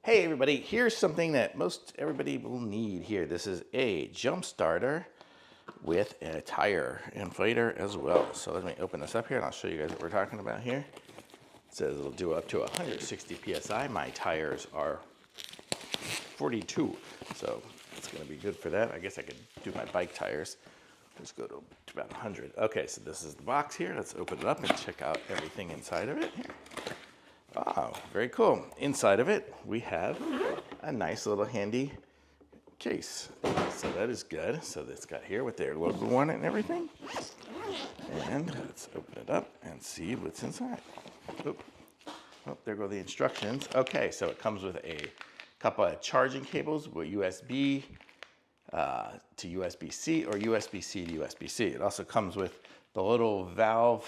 Hey everybody, here's something that most everybody will need here. This is a jump starter with a tire inflator as well. So let me open this up here and I'll show you guys what we're talking about here. It says it'll do up to 160 PSI. My tires are 42, so it's gonna be good for that. I guess I could do my bike tires. Let's go to about 100. Okay, so this is the box here. Let's open it up and check out everything inside of it here. Wow, very cool. Inside of it, we have a nice little handy case. So that is good. So it's got here with their logo on it and everything. And let's open it up and see what's inside. Oop. Oh, there go the instructions. Okay, so it comes with a couple of charging cables with USB to USB-C or USB-C to USB-C. It also comes with the little valve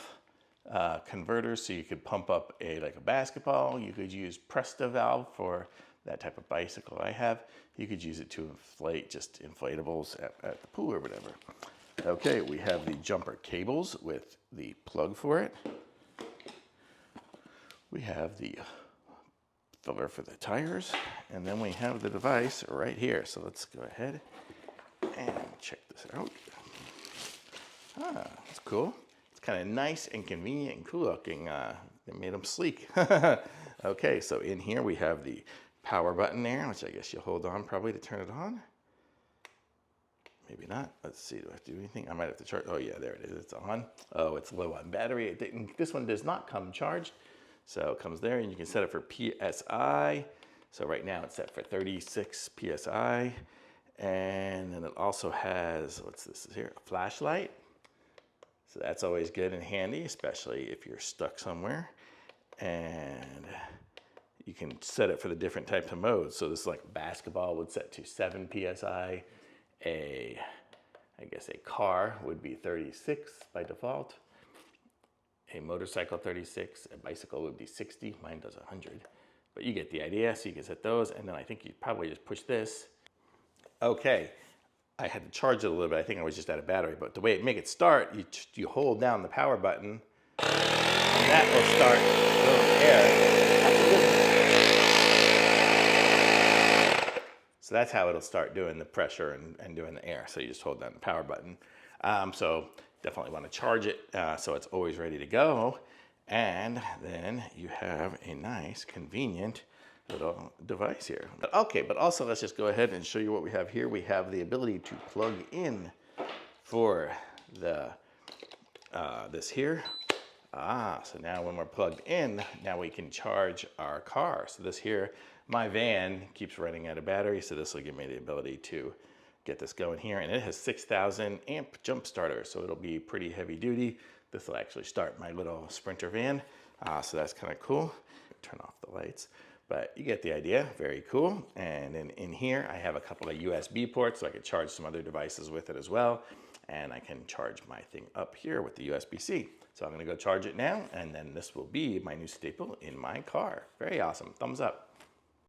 converters, so you could pump up like a basketball. You could use Presta valve for that type of bicycle I have. You could use it to inflate just inflatables at the pool or whatever. Okay, we have the jumper cables with the plug for it. We have the filler for the tires, and then we have the device right here. So let's go ahead and check this out. That's cool. Kind of nice and convenient and cool looking. They made them sleek. Okay, so in here we have the power button there, which I guess you hold on probably to turn it on. Maybe not. Let's see, do I have to do anything? I might have to charge. Oh yeah, there it is, it's on. Oh, it's low on battery. This one does not come charged. So it comes there and you can set it for PSI. So right now it's set for 36 PSI. And then it also has, what's this here? A flashlight. So that's always good and handy, especially if you're stuck somewhere. And you can set it for the different types of modes. So this is like basketball would set to 7 PSI. I guess a car would be 36 by default. A motorcycle 36, a bicycle would be 60. Mine does 100, but you get the idea. So you can set those. And then I think you probably just push this. Okay. I had to charge it a little bit. I think I was just out of battery, but the way it make it start, you hold down the power button, and that will start the air. So that's how it'll start doing the pressure and doing the air. So you just hold down the power button. So definitely want to charge it so it's always ready to go. And then you have a nice, convenient little device here. But okay, but also let's just go ahead and show you what we have here. We have the ability to plug in for the this here. So now when we're plugged in, now we can charge our car. So this here, my van keeps running out of battery, so this will give me the ability to get this going here. And it has 6,000 amp jump starter, so it'll be pretty heavy duty. This will actually start my little Sprinter van. So that's kind of cool. Turn off the lights. But you get the idea, very cool. And then in here, I have a couple of USB ports, so I could charge some other devices with it as well. And I can charge my thing up here with the USB-C. So I'm gonna go charge it now, and then this will be my new staple in my car. Very awesome, thumbs up.